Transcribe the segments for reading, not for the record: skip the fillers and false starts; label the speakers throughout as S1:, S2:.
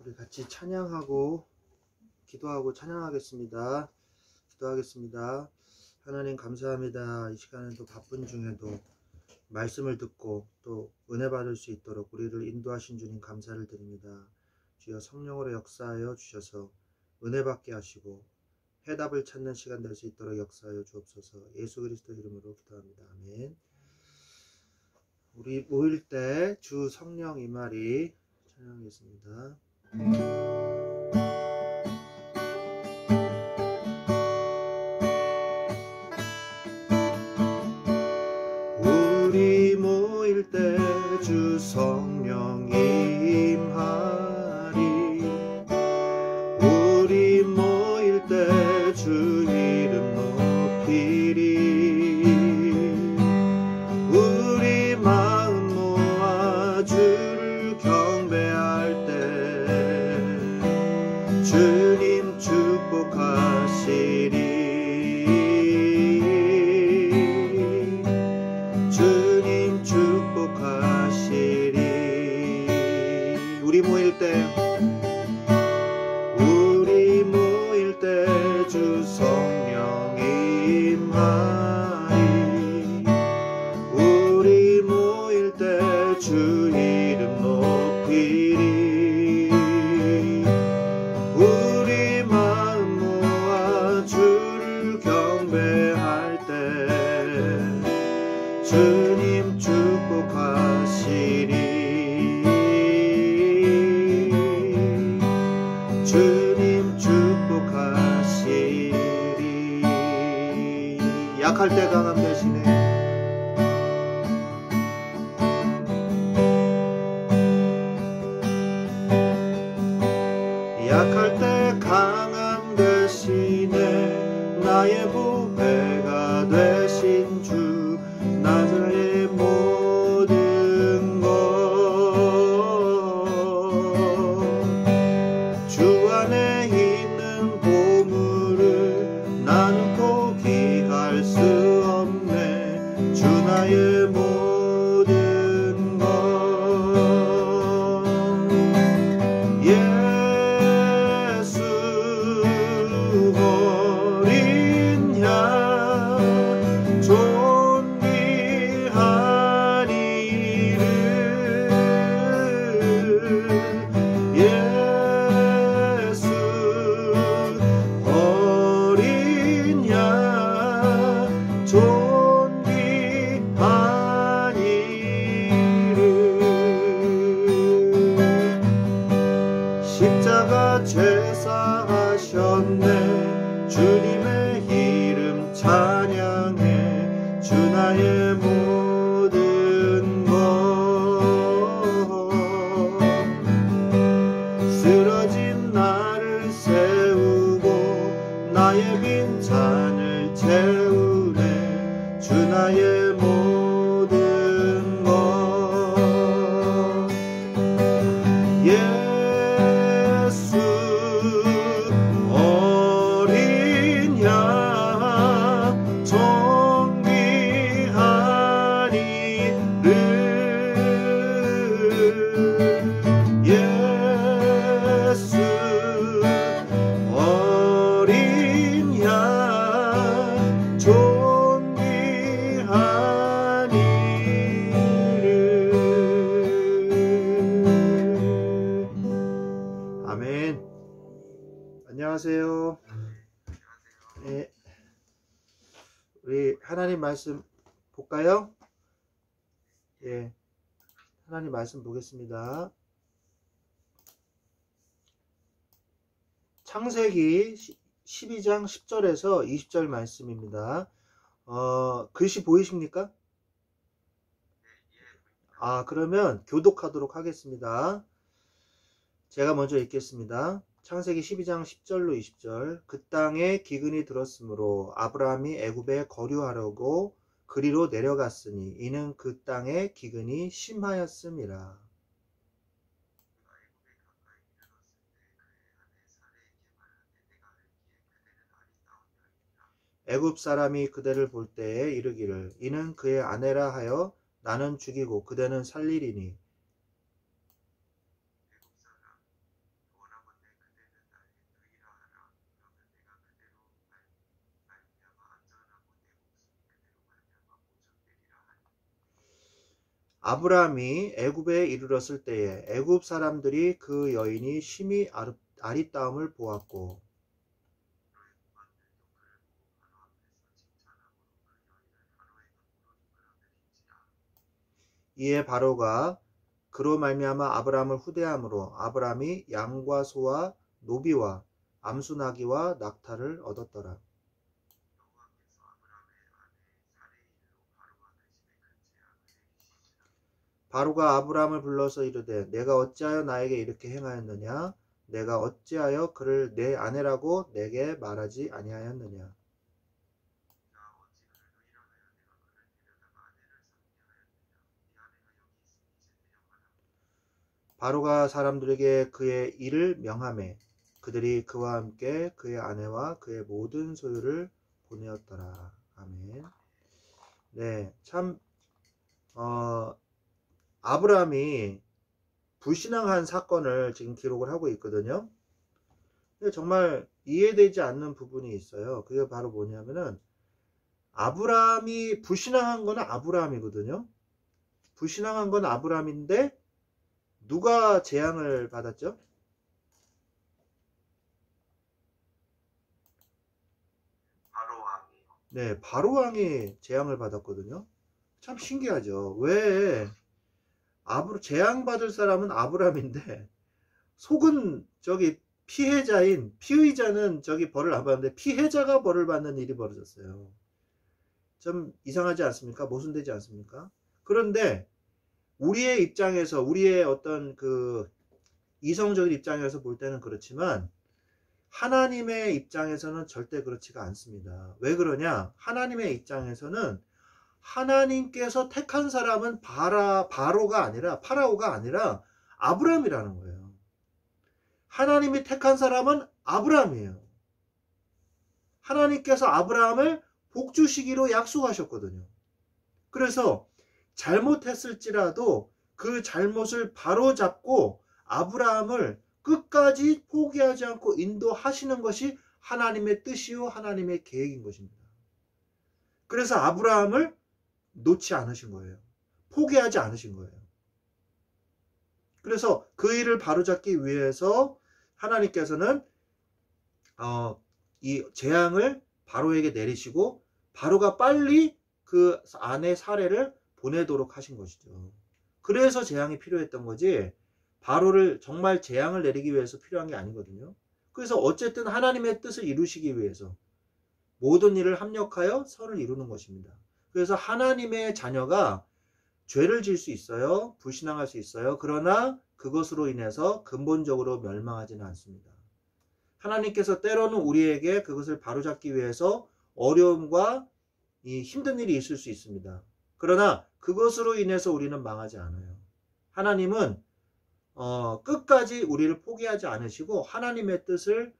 S1: 우리 같이 찬양하고 기도하고 찬양하겠습니다. 기도하겠습니다. 하나님 감사합니다. 이 시간에도 바쁜 중에도 말씀을 듣고 또 은혜 받을 수 있도록 우리를 인도하신 주님 감사를 드립니다. 주여 성령으로 역사하여 주셔서 은혜 받게 하시고 해답을 찾는 시간 될 수 있도록 역사하여 주옵소서. 예수 그리스도 이름으로 기도합니다. 아멘. 우리 모일 때 주 성령 임하리 찬양하겠습니다. 우리 모일 때 주 성령 임하리. 우리 모일 때 주 이름 높이리. 우리 마음 모아 주를 경배할 때 주님 축복하시리. 주님 축복하시리. 우리 모일 때 주 성령 임하리. 우리 모일 때 주 이름 높이리. 우리 마음 모아 주를 경배할 때 주님 축복하시리. 주님 축복하시리. 약할 때 강함 되시네. 약할 때 강함 되시네. 나의 보배가 되신 주 나의 모든 것 주 안에 있는 보물을 나는 포기할 수 없네. 주 나의 모든 것 예수 어린 양 존귀한 이름 예수 어린 양 존귀한 이름 십자가 제사하셨네. 주님의 이름 찬양해. 주 나의 모든 것 쓰러진 나를 세우고 나의 빈 잔을 채우네. 주 나의 모든 것 예수 어린 양 존귀한 이름 예수 어린 양 존귀한 이름. 아멘. 안녕하세요. 네, 우리 하나님 말씀 볼까요? 예, 하나님 말씀 보겠습니다. 창세기 12장 10절에서 20절 말씀입니다. 글씨 보이십니까? 그러면 교독하도록 하겠습니다. 제가 먼저 읽겠습니다. 창세기 12장 10절로 20절. 그 땅에 기근이 들었으므로 아브라함이 애굽에 거류하려고 그리로 내려갔으니 이는 그 땅에 기근이 심하였음이라. 애굽 사람이 그대를 볼 때에 이르기를 이는 그의 아내라 하여 나는 죽이고 그대는 살리리니 아브라함이 애굽에 이르렀을 때에 애굽 사람들이 그 여인이 심히 아리따움을 보았고 이에 바로가 그로 말미암아 아브라함을 후대함으로 아브라함이 양과 소와 노비와 암수나기와 낙타를 얻었더라. 바로가 아브라함을 불러서 이르되 내가 어찌하여 나에게 이렇게 행하였느냐? 내가 어찌하여 그를 내 아내라고 내게 말하지 아니하였느냐? 바로가 사람들에게 그의 일을 명하매 그들이 그와 함께 그의 아내와 그의 모든 소유를 보내었더라. 아멘. 네, 참 아브라함이 불신앙한 사건을 지금 기록을 하고 있거든요. 근데 정말 이해되지 않는 부분이 있어요. 그게 바로 뭐냐면은 아브라함이 불신앙한 거는 아브라함이거든요. 불신앙한 건 아브라함인데 누가 재앙을 받았죠? 네, 바로왕이 재앙을 받았거든요. 참 신기하죠. 왜 재앙받을 사람은 아브라함인데 속은 저기 피의자는 저기 벌을 안 받는데 피해자가 벌을 받는 일이 벌어졌어요. 좀 이상하지 않습니까? 모순되지 않습니까? 그런데 우리의 입장에서 우리의 어떤 그 이성적인 입장에서 볼 때는 그렇지만 하나님의 입장에서는 절대 그렇지가 않습니다. 왜 그러냐? 하나님의 입장에서는 하나님께서 택한 사람은 파라오가 아니라 아브라함이라는 거예요. 하나님이 택한 사람은 아브라함이에요. 하나님께서 아브라함을 복주시기로 약속하셨거든요. 그래서 잘못했을지라도 그 잘못을 바로잡고 아브라함을 끝까지 포기하지 않고 인도하시는 것이 하나님의 뜻이요 하나님의 계획인 것입니다. 그래서 아브라함을 놓지 않으신 거예요. 포기하지 않으신 거예요. 그래서 그 일을 바로잡기 위해서 하나님께서는 이 재앙을 바로에게 내리시고 바로가 빨리 그 아내 사례를 보내도록 하신 것이죠. 그래서 재앙이 필요했던 거지 바로를 정말 재앙을 내리기 위해서 필요한 게 아니거든요. 그래서 어쨌든 하나님의 뜻을 이루시기 위해서 모든 일을 합력하여 선을 이루는 것입니다. 그래서 하나님의 자녀가 죄를 지을 수 있어요. 불신앙할 수 있어요. 그러나 그것으로 인해서 근본적으로 멸망하지는 않습니다. 하나님께서 때로는 우리에게 그것을 바로잡기 위해서 어려움과 이 힘든 일이 있을 수 있습니다. 그러나 그것으로 인해서 우리는 망하지 않아요. 하나님은 끝까지 우리를 포기하지 않으시고 하나님의 뜻을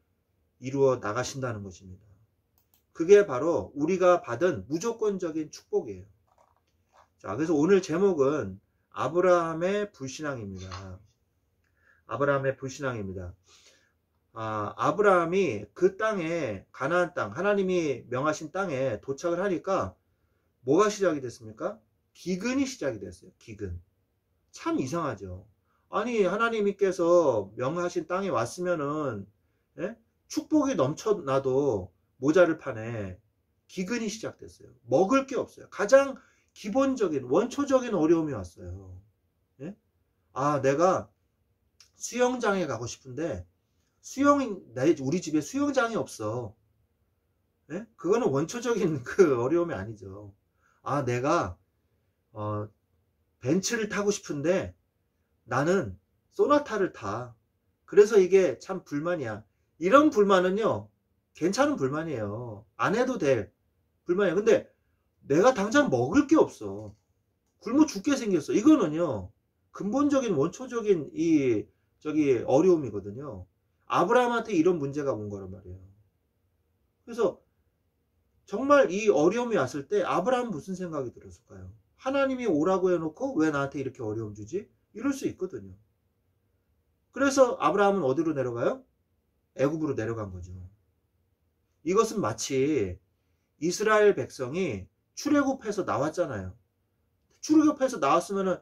S1: 이루어 나가신다는 것입니다. 그게 바로 우리가 받은 무조건적인 축복이에요. 자, 그래서 오늘 제목은 아브라함의 불신앙입니다. 아브라함의 불신앙입니다. 아브라함이 그 땅에 가나안 땅, 하나님이 명하신 땅에 도착을 하니까 뭐가 시작이 됐습니까? 기근이 시작이 됐어요. 기근. 참 이상하죠. 아니 하나님께서 명하신 땅에 왔으면은 축복이 넘쳐나도 모자를 파네. 기근이 시작됐어요. 먹을 게 없어요. 가장 기본적인 원초적인 어려움이 왔어요. 내가 수영장에 가고 싶은데 우리 집에 수영장이 없어. 그거는 원초적인 그 어려움이 아니죠. 내가 벤츠를 타고 싶은데 나는 소나타를 타. 그래서 이게 참 불만이야. 이런 불만은요, 괜찮은 불만이에요. 안 해도 될 불만이에요. 근데 내가 당장 먹을 게 없어. 굶어 죽게 생겼어. 이거는요, 근본적인 원초적인 어려움이거든요. 아브라함한테 이런 문제가 온 거란 말이에요. 그래서 정말 이 어려움이 왔을 때 아브라함은 무슨 생각이 들었을까요? 하나님이 오라고 해놓고 왜 나한테 이렇게 어려움 주지? 이럴 수 있거든요. 그래서 아브라함은 어디로 내려가요? 애굽으로 내려간 거죠. 이것은 마치 이스라엘 백성이 출애굽해서 나왔잖아요. 출애굽해서 나왔으면은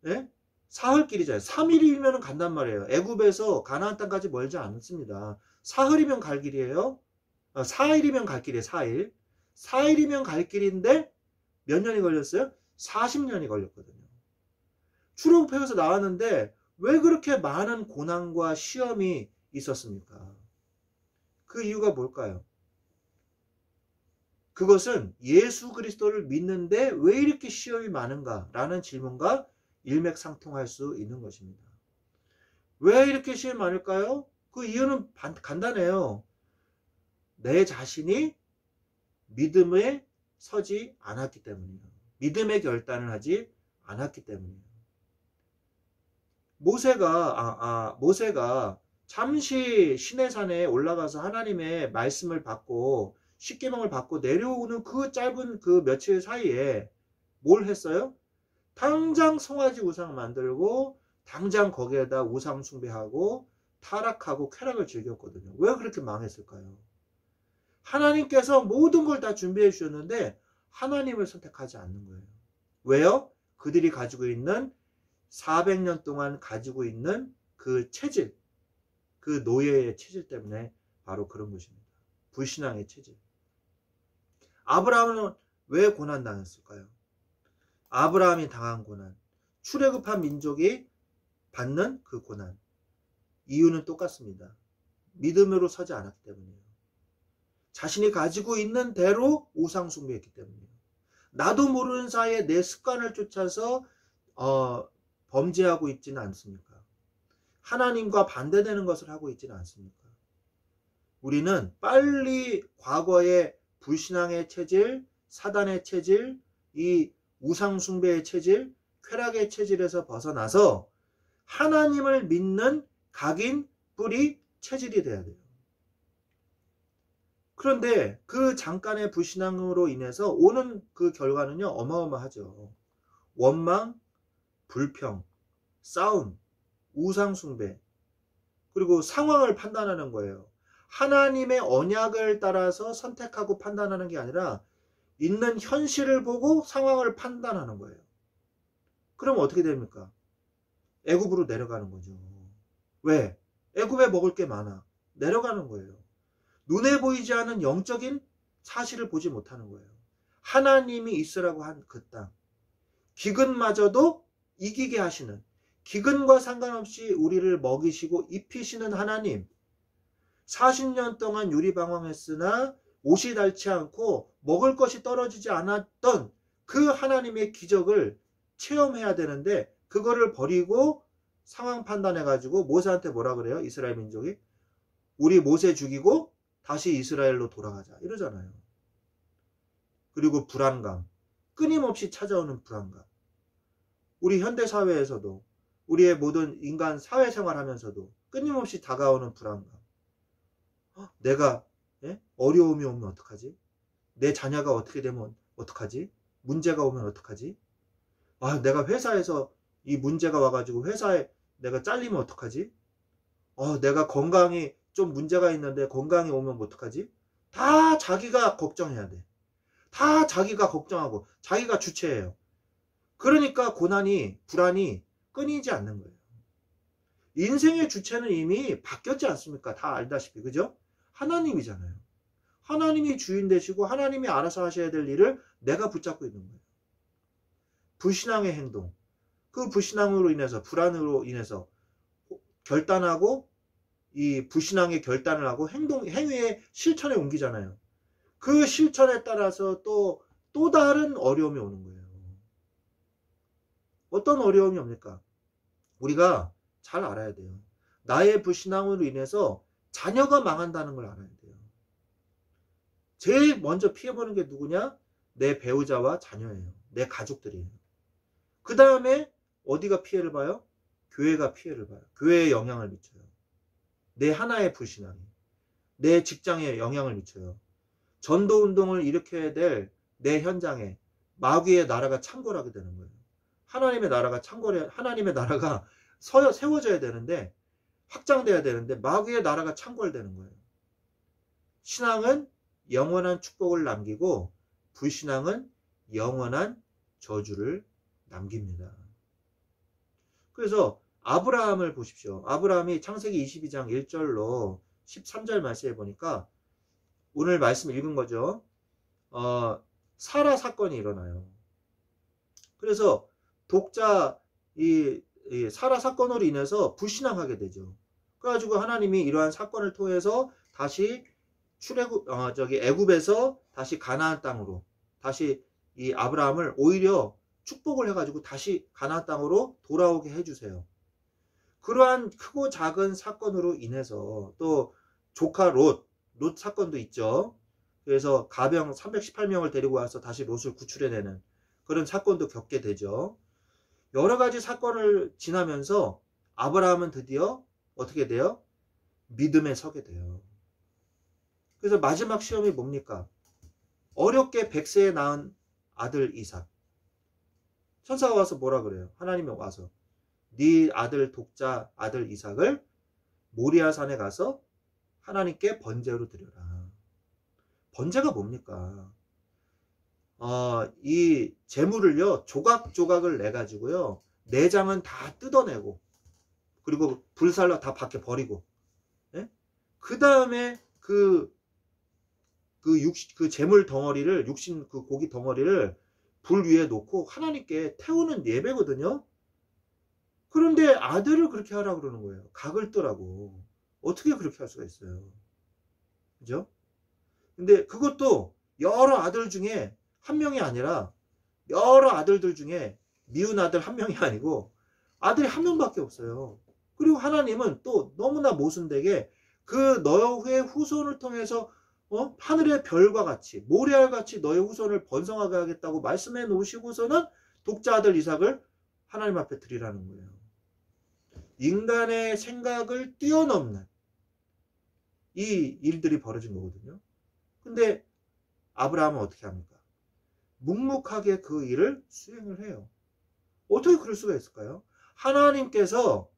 S1: 예? 사흘길이잖아요. 3일이면 간단 말이에요. 애굽에서 가나안 땅까지 멀지 않습니다. 사흘이면 갈 길이에요. 4일이면 갈 길이에요. 4일. 4일이면 갈 길인데 몇 년이 걸렸어요? 40년이 걸렸거든요. 출애굽해서 나왔는데 왜 그렇게 많은 고난과 시험이 있었습니까? 그 이유가 뭘까요? 그것은 예수 그리스도를 믿는데 왜 이렇게 시험이 많은가라는 질문과 일맥상통할 수 있는 것입니다. 왜 이렇게 시험이 많을까요? 그 이유는 간단해요. 내 자신이 믿음에 서지 않았기 때문이에요. 믿음의 결단을 하지 않았기 때문이에요. 모세가 잠시 시내산에 올라가서 하나님의 말씀을 받고 십계명을 받고 내려오는 그 짧은 그 며칠 사이에 뭘 했어요? 당장 송아지 우상 만들고 당장 거기에다 우상 숭배하고 타락하고 쾌락을 즐겼거든요. 왜 그렇게 망했을까요? 하나님께서 모든 걸 다 준비해 주셨는데 하나님을 선택하지 않는 거예요. 왜요? 그들이 가지고 있는 400년 동안 가지고 있는 그 체질, 그 노예의 체질 때문에 바로 그런 것입니다. 불신앙의 체질. 아브라함은 왜 고난당했을까요? 아브라함이 당한 고난, 출애굽한 민족이 받는 그 고난. 이유는 똑같습니다. 믿음으로 서지 않았기 때문이에요. 자신이 가지고 있는 대로 우상 숭배했기 때문이에요. 나도 모르는 사이에 내 습관을 쫓아서 범죄하고 있지는 않습니까? 하나님과 반대되는 것을 하고 있지는 않습니까? 우리는 빨리 과거의 불신앙의 체질, 사단의 체질, 이 우상 숭배의 체질, 쾌락의 체질에서 벗어나서 하나님을 믿는 각인, 뿌리, 체질이 돼야 돼요. 그런데 그 잠깐의 불신앙으로 인해서 오는 그 결과는요, 어마어마하죠. 원망, 불평, 싸움, 우상숭배, 그리고 상황을 판단하는 거예요. 하나님의 언약을 따라서 선택하고 판단하는 게 아니라 있는 현실을 보고 상황을 판단하는 거예요. 그럼 어떻게 됩니까? 애굽으로 내려가는 거죠. 왜? 애굽에 먹을 게 많아. 내려가는 거예요. 눈에 보이지 않는 영적인 사실을 보지 못하는 거예요. 하나님이 있으라고 한 그 땅. 기근마저도 이기게 하시는, 기근과 상관없이 우리를 먹이시고 입히시는 하나님. 40년 동안 유리방황했으나 옷이 닳지 않고 먹을 것이 떨어지지 않았던 그 하나님의 기적을 체험해야 되는데 그거를 버리고 상황 판단해가지고 모세한테 뭐라 그래요? 이스라엘 민족이 우리 모세 죽이고 다시 이스라엘로 돌아가자 이러잖아요. 그리고 불안감, 끊임없이 찾아오는 불안감. 우리 현대사회에서도 우리의 모든 인간 사회생활 하면서도 끊임없이 다가오는 불안감. 내가 어려움이 오면 어떡하지? 내 자녀가 어떻게 되면 어떡하지? 문제가 오면 어떡하지? 내가 회사에서 이 문제가 와가지고 회사에 내가 잘리면 어떡하지? 내가 건강이 좀 문제가 있는데 건강이 오면 어떡하지? 다 자기가 걱정해야 돼. 다 자기가 걱정하고 자기가 주체예요. 그러니까 고난이, 불안이 끊이지 않는 거예요. 인생의 주체는 이미 바뀌었지 않습니까? 다 알다시피, 그죠? 하나님이잖아요. 하나님이 주인 되시고 하나님이 알아서 하셔야 될 일을 내가 붙잡고 있는 거예요. 불신앙의 행동, 그 불신앙으로 인해서, 불안으로 인해서 결단하고 이 불신앙의 결단을 하고 행위의 실천에 옮기잖아요. 그 실천에 따라서 또 다른 어려움이 오는 거예요. 어떤 어려움이 옵니까? 우리가 잘 알아야 돼요. 나의 불신앙으로 인해서 자녀가 망한다는 걸 알아야 돼요. 제일 먼저 피해보는 게 누구냐? 내 배우자와 자녀예요. 내 가족들이에요. 그 다음에 어디가 피해를 봐요? 교회가 피해를 봐요. 교회에 영향을 미쳐요. 내 하나의 불신앙이 내 직장에 영향을 미쳐요. 전도운동을 일으켜야 될 내 현장에 마귀의 나라가 창궐하게 되는 거예요. 하나님의 나라가 하나님의 나라가 세워져야 되는데, 확장돼야 되는데 마귀의 나라가 창궐되는 거예요. 신앙은 영원한 축복을 남기고 불신앙은 영원한 저주를 남깁니다. 그래서 아브라함을 보십시오. 아브라함이 창세기 22장 1절로 13절 말씀해 보니까 오늘 말씀 읽은 거죠. 사라 사건이 일어나요. 그래서 독자 이 사라 사건으로 인해서 불신앙하게 되죠. 그래가지고 하나님이 이러한 사건을 통해서 다시 애굽에서 다시 가나안 땅으로 다시 이 아브라함을 오히려 축복을 해가지고 다시 가나안 땅으로 돌아오게 해주세요. 그러한 크고 작은 사건으로 인해서 또 조카 롯 사건도 있죠. 그래서 가병 318명을 데리고 와서 다시 롯을 구출해내는 그런 사건도 겪게 되죠. 여러 가지 사건을 지나면서 아브라함은 드디어 어떻게 돼요? 믿음에 서게 돼요. 그래서 마지막 시험이 뭡니까? 어렵게 100세에 낳은 아들 이삭. 천사가 와서 뭐라 그래요? 하나님이 와서 네 아들 독자 아들 이삭을 모리아산에 가서 하나님께 번제로 드려라. 번제가 뭡니까? 이 재물을요 조각조각을 내가지고요 내장은 다 뜯어내고 그리고 불살로 다 밖에 버리고, 예? 그 다음에 그 재물 덩어리를 육신 그 고기 덩어리를 불 위에 놓고 하나님께 태우는 예배거든요. 그런데 아들을 그렇게 하라 그러는 거예요. 각을 뜨라고. 어떻게 그렇게 할 수가 있어요? 그죠? 근데 그것도 여러 아들 중에 한 명이 아니라 여러 아들들 중에 미운 아들 한 명이 아니고 아들이 한 명밖에 없어요. 그리고 하나님은 또 너무나 모순되게 그 너의 후손을 통해서 하늘의 별과 같이 모래알같이 너의 후손을 번성하게 하겠다고 말씀해 놓으시고서는 독자 아들 이삭을 하나님 앞에 드리라는 거예요. 인간의 생각을 뛰어넘는 이 일들이 벌어진 거거든요. 근데 아브라함은 어떻게 합니까? 묵묵하게 그 일을 수행을 해요. 어떻게 그럴 수가 있을까요? 하나님께서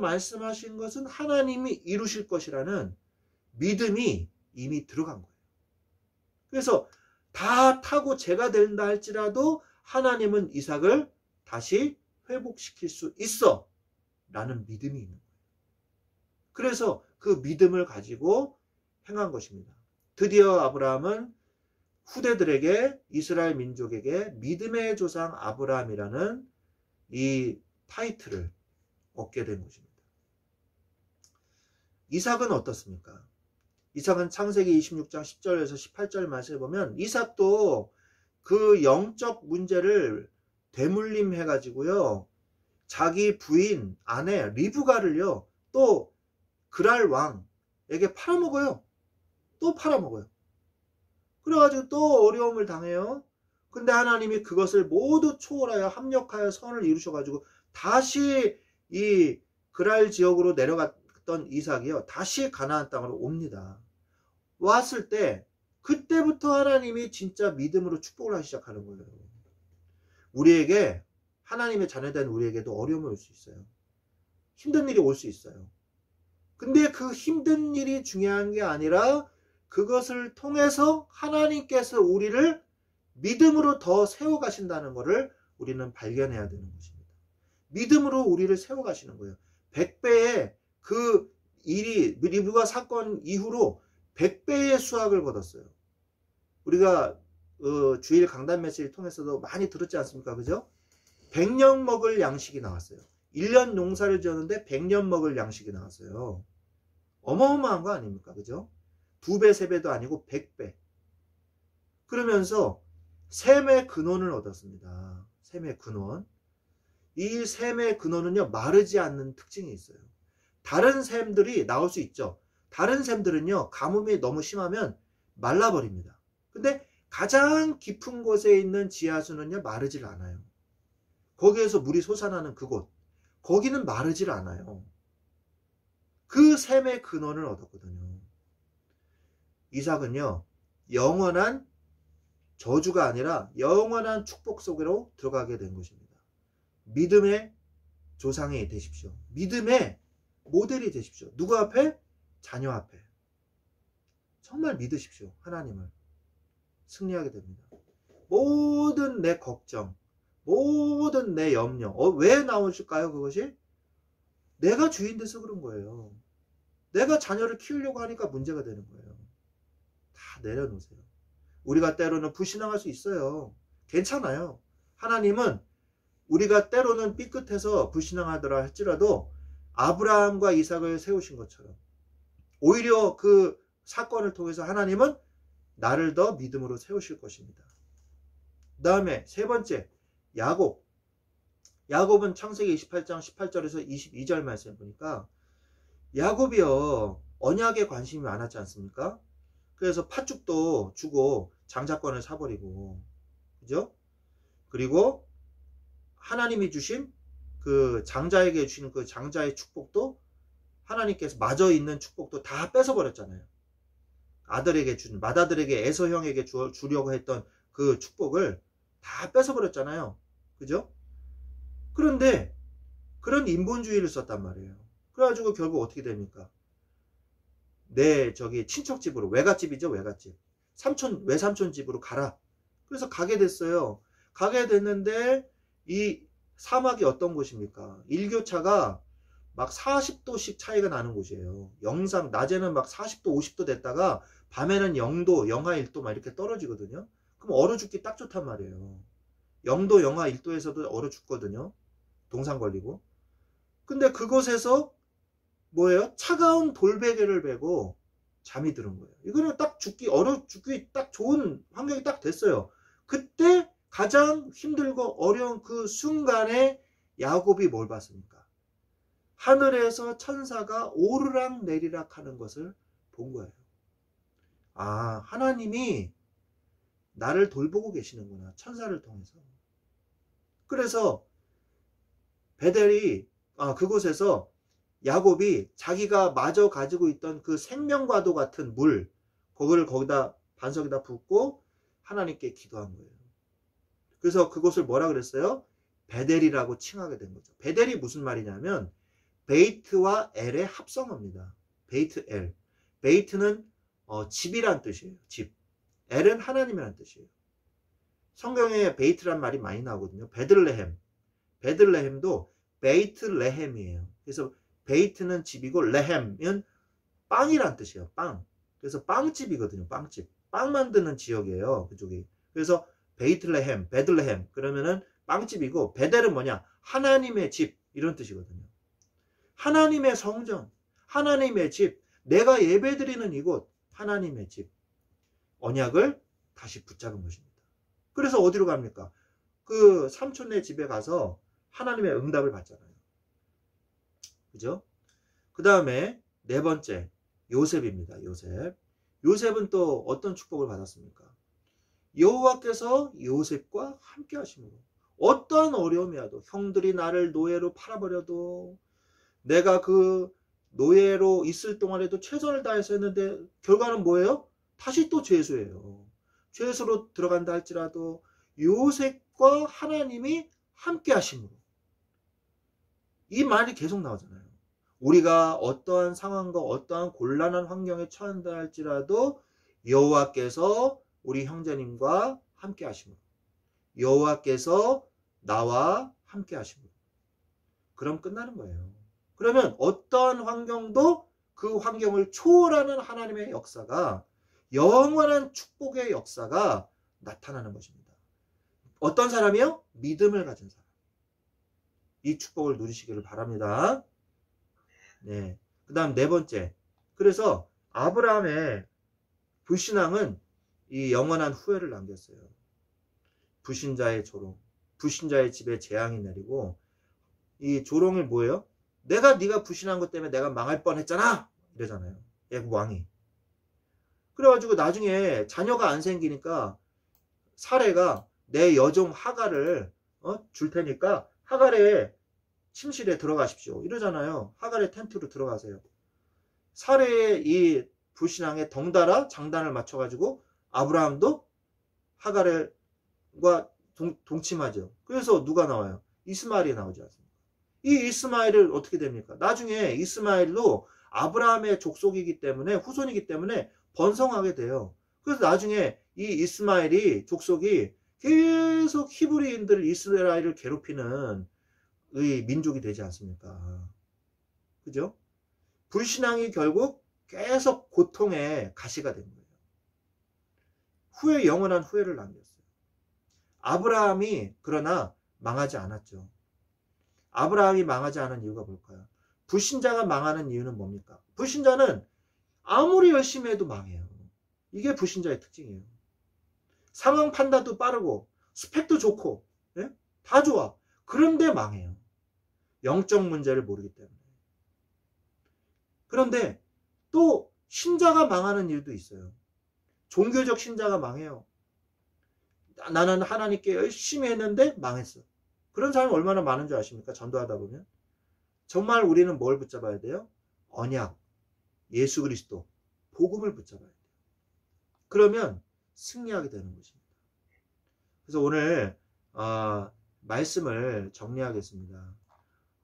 S1: 말씀하신 것은 하나님이 이루실 것이라는 믿음이 이미 들어간 거예요. 그래서 다 타고 재가 된다 할지라도 하나님은 이삭을 다시 회복시킬 수 있어 라는 믿음이 있는 거예요. 그래서 그 믿음을 가지고 행한 것입니다. 드디어 아브라함은 후대들에게 이스라엘 민족에게 믿음의 조상 아브라함이라는 이 타이틀을 얻게 된 것입니다. 이삭은 어떻습니까? 이삭은 창세기 26장 10절에서 18절 말씀에 보면 이삭도 그 영적 문제를 되물림해 가지고요 자기 부인 아내 리브가를요 또 그랄 왕에게 팔아먹어요. 또 팔아먹어요. 그래가지고 또 어려움을 당해요. 근데 하나님이 그것을 모두 초월하여 합력하여 선을 이루셔가지고 다시 이 그랄 지역으로 내려갔던 이삭이요 다시 가나안 땅으로 옵니다. 왔을 때 그때부터 하나님이 진짜 믿음으로 축복을 하기 시작하는 거예요. 우리에게 하나님의 자녀된 우리에게도 어려움이 올 수 있어요. 힘든 일이 올 수 있어요. 근데 그 힘든 일이 중요한 게 아니라 그것을 통해서 하나님께서 우리를 믿음으로 더 세워가신다는 것을 우리는 발견해야 되는 것입니다. 믿음으로 우리를 세워가시는 거예요. 100배의 그 일이 리브가 사건 이후로 100배의 수확을 거뒀어요. 우리가 주일 강단 메시지를 통해서도 많이 들었지 않습니까? 그죠? 100년 먹을 양식이 나왔어요. 1년 농사를 지었는데 100년 먹을 양식이 나왔어요. 어마어마한 거 아닙니까? 그죠? 2배, 3배도 아니고 100배. 그러면서 샘의 근원을 얻었습니다. 샘의 근원. 이 샘의 근원은요, 마르지 않는 특징이 있어요. 다른 샘들이 나올 수 있죠. 다른 샘들은요, 가뭄이 너무 심하면 말라버립니다. 근데 가장 깊은 곳에 있는 지하수는요, 마르질 않아요. 거기에서 물이 솟아나는 그곳. 거기는 마르질 않아요. 그 샘의 근원을 얻었거든요. 이삭은요, 영원한 저주가 아니라 영원한 축복 속으로 들어가게 된 것입니다. 믿음의 조상이 되십시오. 믿음의 모델이 되십시오. 누구 앞에? 자녀 앞에. 정말 믿으십시오. 하나님을. 승리하게 됩니다. 모든 내 걱정, 모든 내 염려. 왜 나오실까요? 그것이? 내가 주인 돼서 그런 거예요. 내가 자녀를 키우려고 하니까 문제가 되는 거예요. 다 내려놓으세요. 우리가 때로는 불신앙할 수 있어요. 괜찮아요. 하나님은 우리가 때로는 삐끗해서 불신앙하더라 할지라도 아브라함과 이삭을 세우신 것처럼 오히려 그 사건을 통해서 하나님은 나를 더 믿음으로 세우실 것입니다. 그 다음에 세 번째, 야곱. 야곱은 창세기 28장 18절에서 22절 말씀 보니까 야곱이요, 언약에 관심이 많았지 않습니까? 그래서 팥죽도 주고 장자권을 사버리고, 그죠? 그리고 하나님이 주신 그 장자에게 주시는 그 장자의 축복도 하나님께서 마저 있는 축복도 다 뺏어버렸잖아요. 아들에게 준, 맏아들에게 에서 형에게 주려고 했던 그 축복을 다 뺏어버렸잖아요. 그죠? 그런데 그런 인본주의를 썼단 말이에요. 그래가지고 결국 어떻게 됩니까? 내 저기 친척 집으로, 외갓집이죠, 외갓집. 외삼촌 집으로 가라. 그래서 가게 됐어요. 가게 됐는데 이 사막이 어떤 곳입니까? 일교차가 막 40도씩 차이가 나는 곳이에요. 영상, 낮에는 막 40도, 50도 됐다가 밤에는 0도, 영하 1도 막 이렇게 떨어지거든요. 그럼 얼어 죽기 딱 좋단 말이에요. 0도, 영하 1도에서도 얼어 죽거든요. 동상 걸리고. 근데 그곳에서 뭐예요? 차가운 돌베개를 베고 잠이 드는 거예요. 이거는 딱 얼어 죽기 딱 좋은 환경이 딱 됐어요. 그때 가장 힘들고 어려운 그 순간에 야곱이 뭘 봤습니까? 하늘에서 천사가 오르락 내리락 하는 것을 본 거예요. 아, 하나님이 나를 돌보고 계시는구나. 천사를 통해서. 그래서 베델이 그곳에서 야곱이 자기가 마저 가지고 있던 그 생명과도 같은 물, 그거를 거기다 반석에다 붓고 하나님께 기도한 거예요. 그래서 그곳을 뭐라 그랬어요? 베델이라고 칭하게 된 거죠. 베델이 무슨 말이냐면 베이트와 엘의 합성어입니다. 베이트 엘. 베이트는 집이란 뜻이에요. 집. 엘은 하나님이란 뜻이에요. 성경에 베이트란 말이 많이 나오거든요. 베들레헴. 베들레헴도 베이트레헴이에요. 그래서 베이트는 집이고 레헴은 빵이란 뜻이에요. 빵. 그래서 빵집이거든요. 빵집. 빵 만드는 지역이에요. 그쪽이. 그래서 베이트레헴, 베들레헴 그러면은 빵집이고, 베델은 뭐냐? 하나님의 집 이런 뜻이거든요. 하나님의 성전, 하나님의 집, 내가 예배드리는 이곳, 하나님의 집. 언약을 다시 붙잡은 것입니다. 그래서 어디로 갑니까? 그 삼촌네 집에 가서 하나님의 응답을 받잖아요. 그죠? 그 다음에 네 번째, 요셉입니다. 요셉. 요셉은 또 어떤 축복을 받았습니까? 여호와께서 요셉과 함께 하심으로 어떠한 어려움이 와도, 형들이 나를 노예로 팔아버려도, 내가 그 노예로 있을 동안에도 최선을 다해서 했는데 결과는 뭐예요? 다시 또 죄수예요. 죄수로 들어간다 할지라도 요셉과 하나님이 함께 하심으로. 이 말이 계속 나오잖아요. 우리가 어떠한 상황과 어떠한 곤란한 환경에 처한다 할지라도 여호와께서 우리 형제님과 함께 하심으로, 여호와께서 나와 함께 하심으로. 그럼 끝나는 거예요. 그러면 어떠한 환경도 그 환경을 초월하는 하나님의 역사가, 영원한 축복의 역사가 나타나는 것입니다. 어떤 사람이요? 믿음을 가진 사람. 이 축복을 누리시기를 바랍니다. 네. 그 다음 네 번째. 그래서 아브라함의 불신앙은 이 영원한 후회를 남겼어요. 불신자의 조롱. 불신자의 집에 재앙이 내리고, 이 조롱이 뭐예요? 네가 불신한 것 때문에 내가 망할 뻔했잖아 이러잖아요. 왕이. 그래가지고 나중에 자녀가 안 생기니까 사레가 내 여종 하갈을 줄 테니까 하갈의 침실에 들어가십시오 이러잖아요. 하갈의 텐트로 들어가세요. 사레의 이 불신앙에 덩달아 장단을 맞춰가지고 아브라함도 하갈과 동침하죠. 그래서 누가 나와요? 이스마엘이 나오지 않습니까? 이 이스마엘을 어떻게 됩니까? 나중에 이스마엘도 아브라함의 족속이기 때문에, 후손이기 때문에 번성하게 돼요. 그래서 나중에 이 이스마엘이 족속이 계속 히브리인들 이스라엘을 괴롭히는 의 민족이 되지 않습니까? 그죠? 불신앙이 결국 계속 고통의 가시가 된 거예요. 후회, 영원한 후회를 남겼어요. 아브라함이 그러나 망하지 않았죠. 아브라함이 망하지 않은 이유가 뭘까요? 불신자가 망하는 이유는 뭡니까? 불신자는 아무리 열심히 해도 망해요. 이게 불신자의 특징이에요. 상황 판단도 빠르고 스펙도 좋고, 예? 다 좋아. 그런데 망해요. 영적 문제를 모르기 때문에. 그런데 또 신자가 망하는 일도 있어요. 종교적 신자가 망해요. 나는 하나님께 열심히 했는데 망했어. 그런 사람이 얼마나 많은 줄 아십니까? 전도하다 보면. 정말 우리는 뭘 붙잡아야 돼요? 언약, 예수 그리스도, 복음을 붙잡아야 돼요. 그러면 승리하게 되는 것입니다. 그래서 오늘 말씀을 정리하겠습니다.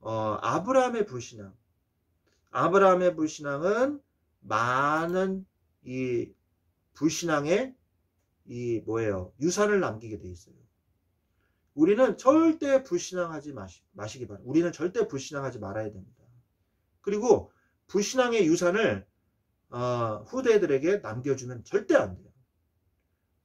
S1: 아브라함의 불신앙. 아브라함의 불신앙은 많은 이 불신앙의 이 뭐예요? 유산을 남기게 돼 있어요. 우리는 절대 불신앙하지 마시기 바랍니다. 우리는 절대 불신앙하지 말아야 됩니다. 그리고 불신앙의 유산을 후대들에게 남겨주면 절대 안 돼요.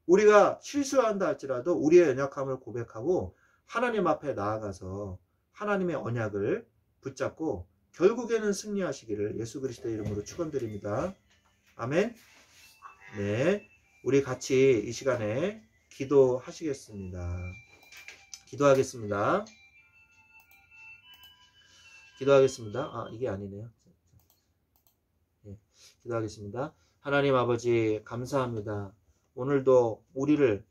S1: 우리가 실수한다 할지라도 우리의 연약함을 고백하고 하나님 앞에 나아가서 하나님의 언약을 붙잡고 결국에는 승리하시기를 예수 그리스도의 이름으로 축원드립니다. 아멘. 네, 우리 같이 이 시간에 기도하시겠습니다. 기도하겠습니다. 기도하겠습니다. 이게 아니네요. 네, 기도하겠습니다. 하나님 아버지 감사합니다. 오늘도 우리를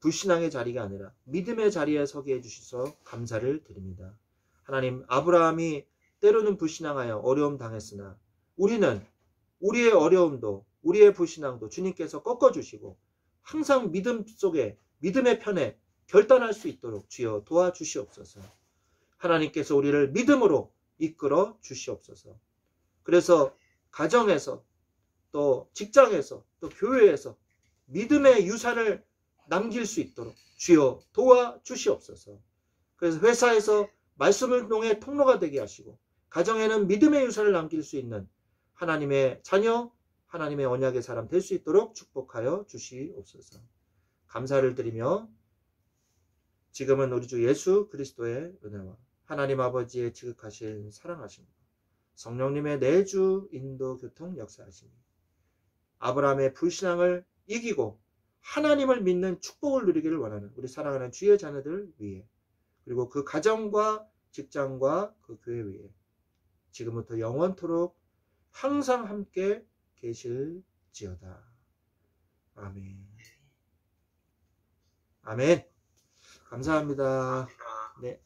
S1: 불신앙의 자리가 아니라 믿음의 자리에 서게 해주셔서 감사를 드립니다. 하나님, 아브라함이 때로는 불신앙하여 어려움 당했으나 우리는 우리의 어려움도 우리의 불신앙도 주님께서 꺾어주시고 항상 믿음 속에 믿음의 편에 결단할 수 있도록 주여 도와주시옵소서. 하나님께서 우리를 믿음으로 이끌어 주시옵소서. 그래서 가정에서 또 직장에서 또 교회에서 믿음의 유산을 남길 수 있도록 주여 도와주시옵소서. 그래서 회사에서 말씀을 통해 통로가 되게 하시고 가정에는 믿음의 유산을 남길 수 있는 하나님의 자녀, 하나님의 언약의 사람 될 수 있도록 축복하여 주시옵소서. 감사를 드리며 지금은 우리 주 예수 그리스도의 은혜와 하나님 아버지의 지극하신 사랑하심과 성령님의 내주 인도 교통 역사하심이 아브라함의 불신앙을 이기고 하나님을 믿는 축복을 누리기를 원하는 우리 사랑하는 주의 자녀들 위해 그리고 그 가정과 직장과 그 교회 위에 지금부터 영원토록 항상 함께 계실지어다. 아멘. 아멘. 감사합니다. 네.